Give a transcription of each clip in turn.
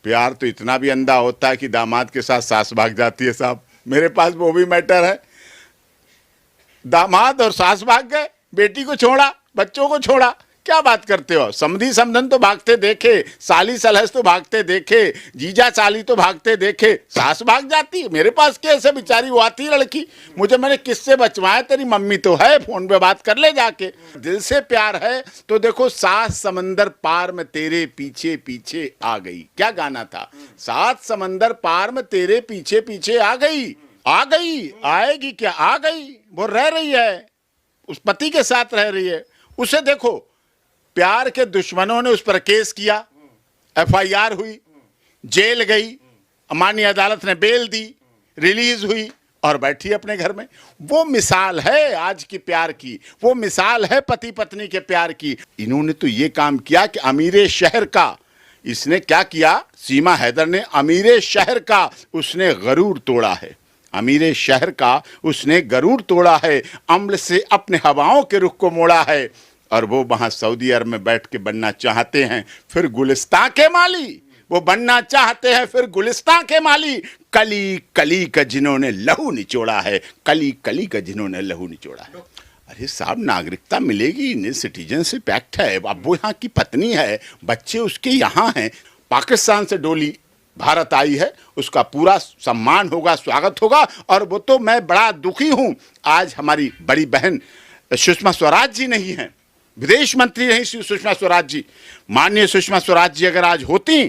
प्यार तो इतना भी अंधा होता है कि दामाद के साथ सास भाग जाती है साहब। मेरे पास वो भी मैटर है। दामाद और सास भाग गए, बेटी को छोड़ा, बच्चों को छोड़ा। क्या बात करते हो? समधी समधन तो भागते देखे, साली सलहस तो भागते देखे, जीजा साली तो भागते देखे, सास भाग जाती है। मेरे पास कैसे बेचारी वो आती लड़की, मुझे मैंने किससे बचवाया? तेरी मम्मी तो है, फोन पे बात कर ले जाके। दिल से प्यार है तो देखो, सात समंदर पार में तेरे पीछे पीछे आ गई। क्या गाना था? सात समंदर पार में तेरे पीछे पीछे आ गई। आ गई, आएगी क्या? आ गई। वो रह रही है, उस पति के साथ रह रही है। उसे देखो, प्यार के दुश्मनों ने उस पर केस किया, एफआईआर हुई, जेल गई, माननीय अदालत ने बेल दी, रिलीज हुई और बैठी अपने घर में। वो मिसाल है आज की प्यार की, वो मिसाल है पति पत्नी के प्यार की। इन्होंने तो ये काम किया कि अमीरे शहर का, इसने क्या किया? सीमा हैदर ने अमीरे शहर का उसने गरूर तोड़ा है। अमीरे शहर का उसने गरूर तोड़ा है, अम्ल से अपने हवाओं के रुख को मोड़ा है। और वो वहां सऊदी अरब में बैठ के बनना चाहते हैं फिर गुलिस्तान के माली। वो बनना चाहते हैं फिर गुलिस्तान के माली। कली कली का जिन्होंने लहू निचोड़ा है, कली कली का जिन्होंने लहू निचोड़ा है। अरे साहब, नागरिकता मिलेगी, इंडियन सिटीजनशिप एक्ट है। अब वो यहाँ की पत्नी है, बच्चे उसके यहाँ हैं। पाकिस्तान से डोली भारत आई है, उसका पूरा सम्मान होगा, स्वागत होगा। और वो तो मैं बड़ा दुखी हूँ, आज हमारी बड़ी बहन सुषमा स्वराज जी नहीं है, विदेश मंत्री नहीं सुषमा स्वराज जी। माननीय सुषमा स्वराज जी अगर आज होती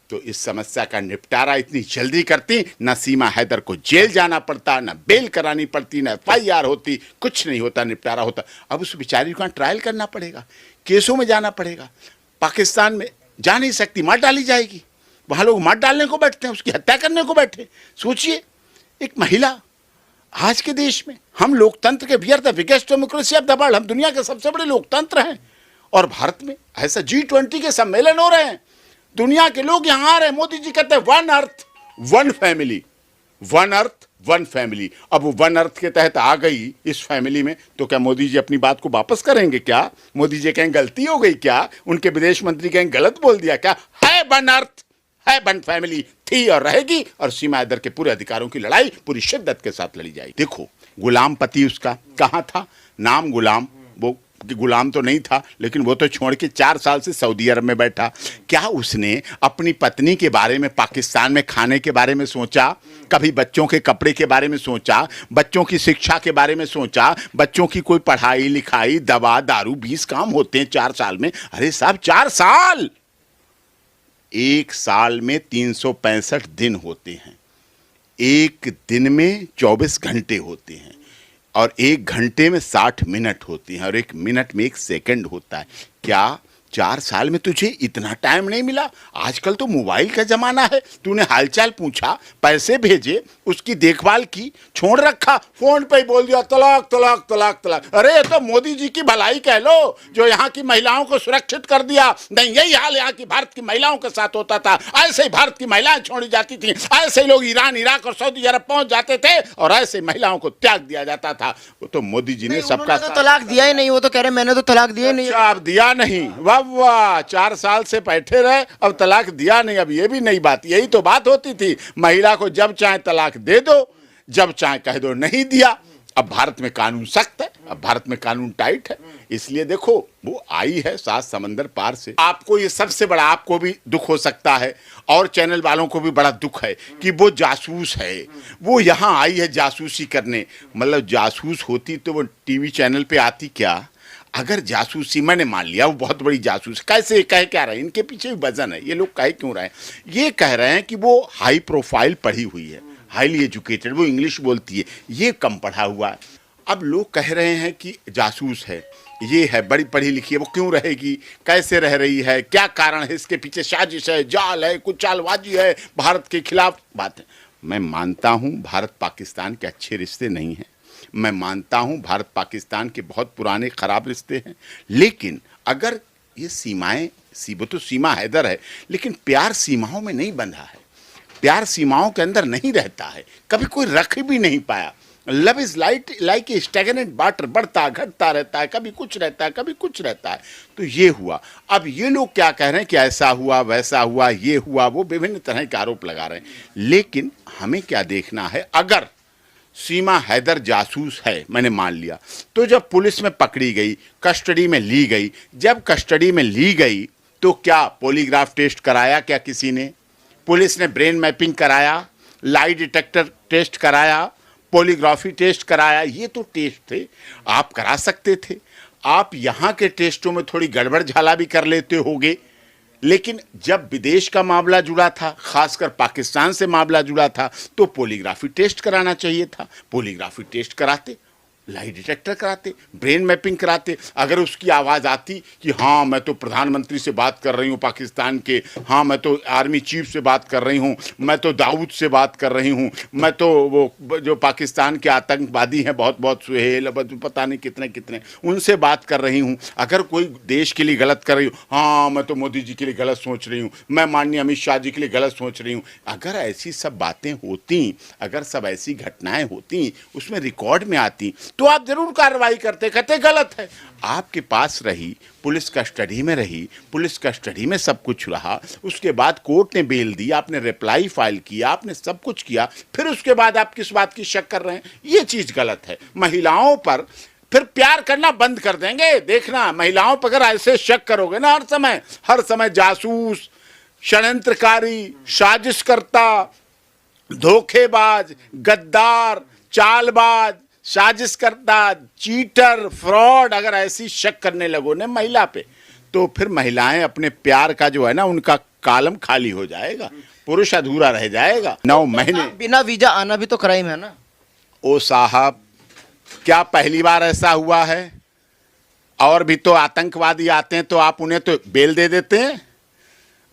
तो इस समस्या का निपटारा इतनी जल्दी करती, न सीमा हैदर को जेल जाना पड़ता, न बेल करानी पड़ती, न एफआईआर होती, कुछ नहीं होता, निपटारा होता। अब उस बेचारी को ट्रायल करना पड़ेगा, केसों में जाना पड़ेगा। पाकिस्तान में जा नहीं सकती, मार डाली जाएगी। वहां लोग मार डालने को बैठते हैं, उसकी हत्या करने को बैठे। सोचिए, एक महिला आज के देश में, हम लोकतंत्र के we are the biggest democracy of the world, हम दुनिया के सबसे बड़े लोकतंत्र हैं। और भारत में ऐसा G20 के सम्मेलन हो रहे हैं, दुनिया के लोग यहां आ रहे हैं। मोदी जी कहते हैं one earth one family, one earth one family. अब वो वन अर्थ के तहत आ गई इस फैमिली में, तो क्या मोदी जी अपनी बात को वापस करेंगे? क्या मोदी जी कहें गलती हो गई? क्या उनके विदेश मंत्री कहें गलत बोल दिया? क्या है वन अर्थ, है वन फैमिली, थी और रहेगी। और सीमा हैदर के पूरे अधिकारों की लड़ाई पूरी शिद्दत के साथ लड़ी जाएगी। देखो, गुलाम पति उसका कहाँ था? नाम गुलाम, वो गुलाम तो नहीं था, लेकिन वो तो छोड़ के 4 साल से सऊदी अरब में बैठा। क्या उसने अपनी पत्नी के बारे में, पाकिस्तान में खाने के बारे में सोचा? कभी बच्चों के कपड़े के बारे में सोचा? बच्चों की शिक्षा के बारे में सोचा? बच्चों की कोई पढ़ाई लिखाई, दवा दारू, 20 काम होते हैं 4 साल में। अरे साहब, 4 साल! एक साल में 365 दिन होते हैं, एक दिन में 24 घंटे होते हैं, और एक घंटे में 60 मिनट होती हैं, और एक मिनट में 1 सेकंड होता है। क्या 4 साल में तुझे इतना टाइम नहीं मिला? आजकल तो मोबाइल का जमाना है, तूने हालचाल पूछा, पैसे भेजे, उसकी देखभाल की, छोड़ रखा, फोन पे ही बोल दिया तलाक तलाक तलाक तलाक। अरे ये तो मोदी जी की भलाई कह लो, जो यहाँ की महिलाओं को सुरक्षित कर दिया। नहीं, यही हाल यहाँ की भारत की महिलाओं के साथ होता था। ऐसे ही भारत की महिलाएं छोड़ी जाती थी, ऐसे ही लोग ईरान, इराक और सऊदी अरब पहुंच जाते थे, और ऐसे महिलाओं को त्याग दिया जाता था। वो तो मोदी जी ने सबका तलाक दिया ही नहीं। वो तो कह रहे मैंने तो तलाक दिया ही नहीं। अच्छा, अब दिया नहीं? वाह, 4 साल से बैठे रहे, अब तलाक दिया नहीं। अब ये भी नई बात, यही तो बात होती थी, महिला को जब चाहे तलाक दे दो, जब चाहे कह दो नहीं दिया। अब भारत में कानून सख्त है, अब भारत में कानून टाइट है। इसलिए देखो, वो आई है 7 समंदर पार से। आपको ये सबसे बड़ा, आपको भी दुख हो सकता है, और चैनल वालों को भी बड़ा दुख है कि वो जासूस है, वो यहाँ आई है जासूसी करने। मतलब जासूस होती तो वो टीवी चैनल पे आती क्या? अगर जासूसी, मैंने मान लिया वो बहुत बड़ी जासूस, कैसे कह क्या रहे हैं? इनके पीछे भी वजन है। ये लोग कह क्यों रहे हैं? ये कह रहे हैं कि वो हाई प्रोफाइल पढ़ी हुई है, हाईली एजुकेटेड, वो इंग्लिश बोलती है, ये कम पढ़ा हुआ है। अब लोग कह रहे हैं कि जासूस है, ये है, बड़ी पढ़ी लिखी है, वो क्यों रहेगी? कैसे रह रही है? क्या कारण है? इसके पीछे साजिश है, जाल है, कुछ चालबाजी है, भारत के खिलाफ बात है। मैं मानता हूँ भारत पाकिस्तान के अच्छे रिश्ते नहीं हैं, मैं मानता हूं भारत पाकिस्तान के बहुत पुराने खराब रिश्ते हैं, लेकिन अगर ये सीमाएं, वो तो सीमा हैदर है, लेकिन प्यार सीमाओं में नहीं बंधा है, प्यार सीमाओं के अंदर नहीं रहता है, कभी कोई रख भी नहीं पाया। Love is like a stagnant water, बढ़ता घटता रहता है, कभी कुछ रहता है, कभी कुछ रहता है। तो ये हुआ। अब ये लोग क्या कह रहे हैं कि ऐसा हुआ, वैसा हुआ, ये हुआ, वो विभिन्न तरह के आरोप लगा रहे हैं। लेकिन हमें क्या देखना है, अगर सीमा हैदर जासूस है, मैंने मान लिया, तो जब पुलिस में पकड़ी गई, कस्टडी में ली गई, जब कस्टडी में ली गई तो क्या पॉलीग्राफ टेस्ट कराया क्या किसी ने? पुलिस ने ब्रेन मैपिंग कराया, लाई डिटेक्टर टेस्ट कराया, पॉलीग्राफी टेस्ट कराया? ये तो टेस्ट थे, आप करा सकते थे। आप यहाँ के टेस्टों में थोड़ी गड़बड़ झाला भी कर लेते होगे, लेकिन जब विदेश का मामला जुड़ा था, खासकर पाकिस्तान से मामला जुड़ा था, तो पॉलीग्राफी टेस्ट कराना चाहिए था। पॉलीग्राफी टेस्ट कराते, लाई डिटेक्टर कराते, ब्रेन मैपिंग कराते। अगर उसकी आवाज़ आती कि हाँ मैं तो प्रधानमंत्री से बात कर रही हूँ पाकिस्तान के, हाँ मैं तो आर्मी चीफ से बात कर रही हूँ, मैं तो दाऊद से बात कर रही हूँ, मैं तो वो जो पाकिस्तान के आतंकवादी हैं बहुत बहुत सुहेल, पता नहीं कितने कितने, उनसे बात कर रही हूँ। अगर कोई देश के लिए गलत कर रही हूँ, हाँ मैं तो मोदी जी के लिए गलत सोच रही हूँ, मैं माननीय अमित शाह जी के लिए गलत सोच रही हूँ। अगर ऐसी सब बातें होती, अगर सब ऐसी घटनाएं होती, उसमें रिकॉर्ड में आती, तो आप जरूर कार्रवाई करते, कहते गलत है। आपके पास रही, पुलिस कस्टडी में रही, पुलिस कस्टडी में सब कुछ रहा, उसके बाद कोर्ट ने बेल दी, आपने रिप्लाई फाइल किया, आपने सब कुछ किया, फिर उसके बाद आप किस बात की शक कर रहे हैं? ये चीज गलत है। महिलाओं पर फिर प्यार करना बंद कर देंगे। देखना, महिलाओं पर अगर ऐसे शक करोगे ना, हर समय जासूस, षड्यंत्रकारी, साजिशकर्ता, धोखेबाज, गद्दार, चालबाज, साजिश करता, चीटर, फ्रॉड, अगर ऐसी शक करने लगो ने महिला पे, तो फिर महिलाएं अपने प्यार का जो है ना, उनका कालम खाली हो जाएगा, पुरुष अधूरा रह जाएगा। 9 महीने बिना वीजा आना भी तो क्राइम है ना? ओ साहब, क्या पहली बार ऐसा हुआ है? और भी तो आतंकवादी आते हैं तो आप उन्हें तो बेल दे देते हैं,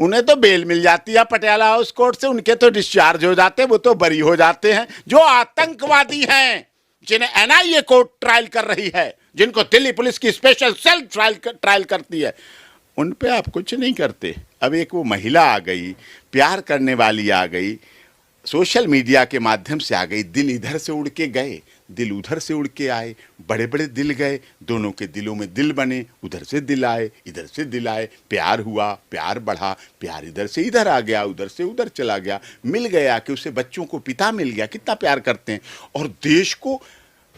उन्हें तो बेल मिल जाती है पटियाला हाउस कोर्ट से, उनके तो डिस्चार्ज हो जाते हैं, वो तो बरी हो जाते हैं। जो आतंकवादी हैं, जिन्हें एनआईए कोर्ट ट्रायल कर रही है, जिनको दिल्ली पुलिस की स्पेशल सेल ट्रायल करती है, उन पे आप कुछ नहीं करते। अब एक वो महिला आ गई, प्यार करने वाली आ गई, सोशल मीडिया के माध्यम से आ गई, दिल इधर से उड़ के गए, दिल उधर से उड़ के आए, बड़े बड़े दिल गए, दोनों के दिलों में दिल बने, उधर से दिल आए, इधर से दिल आए, प्यार हुआ, प्यार बढ़ा, प्यार इधर से इधर आ गया, उधर से उधर चला गया, मिल गया कि उसे बच्चों को पिता मिल गया। कितना प्यार करते हैं। और देश को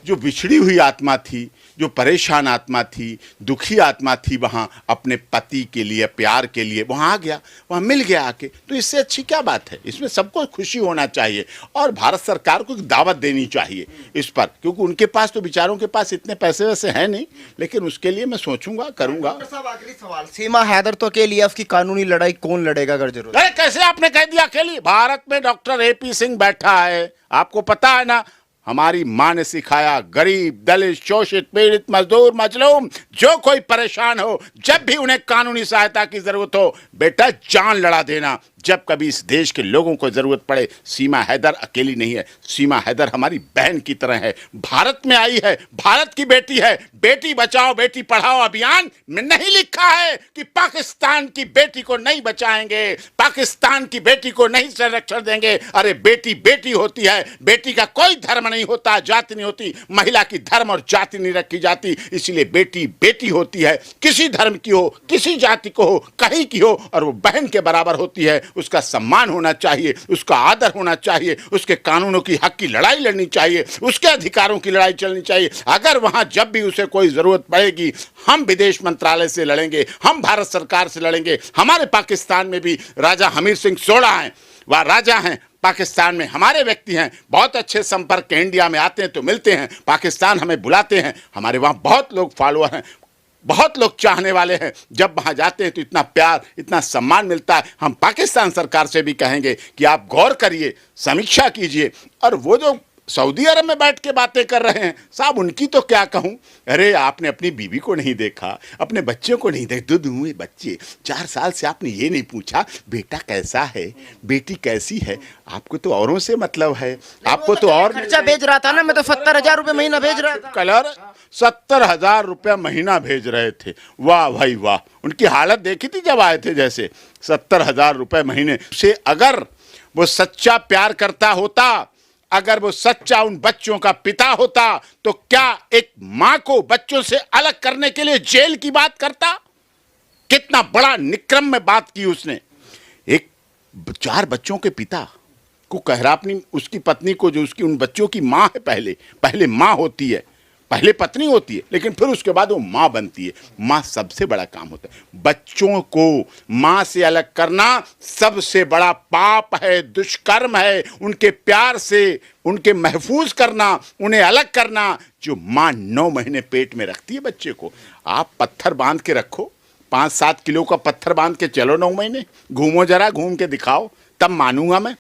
जो बिछड़ी हुई आत्मा थी, जो परेशान आत्मा थी, दुखी आत्मा थी, वहाँ अपने पति के लिए, प्यार के लिए वहाँ आ गया, वहाँ मिल गया आके। तो इससे अच्छी क्या बात है? इसमें सबको खुशी होना चाहिए और भारत सरकार को दावत देनी चाहिए इस पर, क्योंकि उनके पास तो बेचारों के पास इतने पैसे वैसे हैं नहीं, लेकिन उसके लिए मैं सोचूंगा, करूंगा। आखिरी सवाल, सीमा हैदर तो अकेली है, उसकी कानूनी लड़ाई कौन लड़ेगा अगर जरूरत? अरे कैसे आपने कह दिया अकेली? भारत में डॉक्टर AP सिंह बैठा है, आपको पता है ना। हमारी माँ ने सिखाया, गरीब, दलित, शोषित, पीड़ित, मजदूर, मजलूम, जो कोई परेशान हो, जब भी उन्हें कानूनी सहायता की जरूरत हो, बेटा जान लड़ा देना। जब कभी इस देश के लोगों को जरूरत पड़े, सीमा हैदर अकेली नहीं है, सीमा हैदर हमारी बहन की तरह है, भारत में आई है, भारत की बेटी है। बेटी बचाओ बेटी पढ़ाओ अभियान में नहीं लिखा है कि पाकिस्तान की बेटी को नहीं बचाएंगे, पाकिस्तान की बेटी को नहीं संरक्षण देंगे। अरे बेटी बेटी होती है, बेटी का कोई धर्म नहीं होता, जाति नहीं होती, महिला की धर्म और जाति नहीं रखी जाती, इसलिए बेटी बेटी होती है, किसी धर्म की हो, किसी जाति को हो, कहीं की हो, और वो बहन के बराबर होती है। उसका सम्मान होना चाहिए, उसका आदर होना चाहिए, उसके कानूनों की हक की लड़ाई लड़नी चाहिए, उसके अधिकारों की लड़ाई चलनी चाहिए। अगर वहां जब भी उसे कोई जरूरत पड़ेगी, हम विदेश मंत्रालय से लड़ेंगे, हम भारत सरकार से लड़ेंगे। हमारे पाकिस्तान में भी राजा हमीर सिंह सोढ़ा हैं, वह राजा हैं, पाकिस्तान में हमारे व्यक्ति हैं, बहुत अच्छे संपर्क के, इंडिया में आते हैं तो मिलते हैं, पाकिस्तान हमें बुलाते हैं, हमारे वहाँ बहुत लोग फॉलोअर हैं, बहुत लोग चाहने वाले हैं। जब वहाँ जाते हैं तो इतना प्यार, इतना सम्मान मिलता है। हम पाकिस्तान सरकार से भी कहेंगे कि आप गौर करिए, समीक्षा कीजिए। और वो जो सऊदी अरब में बैठ के बातें कर रहे हैं साहब, उनकी तो क्या कहूँ। अरे आपने अपनी बीवी को नहीं देखा, अपने बच्चों को नहीं देखा, दूध हुए बच्चे, 4 साल से आपने ये नहीं पूछा बेटा कैसा है, बेटी कैसी है। आपको तो औरों से मतलब है, आपको तो और खर्चा भेज रहा था ना, मैं तो 70,000 रुपए महीना भेज रहा था। कलर 70,000 रुपया महीना भेज रहे थे। वाह भाई वाह, उनकी हालत देखी थी जब आए थे, जैसे 70,000 रुपये महीने से। अगर वो सच्चा प्यार करता होता, अगर वो सच्चा उन बच्चों का पिता होता तो क्या एक मां को बच्चों से अलग करने के लिए जेल की बात करता? कितना बड़ा निक्रम में बात की उसने। एक 4 बच्चों के पिता को कह रहा अपनी उसकी पत्नी को, जो उसकी उन बच्चों की मां है, पहले मां होती है, पहले पत्नी होती है, लेकिन फिर उसके बाद वो मां बनती है। मां सबसे बड़ा काम होता है। बच्चों को मां से अलग करना सबसे बड़ा पाप है, दुष्कर्म है। उनके प्यार से उनके महफूज करना, उन्हें अलग करना। जो मां 9 महीने पेट में रखती है बच्चे को, आप पत्थर बांध के रखो, 5-7 किलो का पत्थर बांध के चलो 9 महीने, घूमो, जरा घूम के दिखाओ, तब मानूंगा मैं।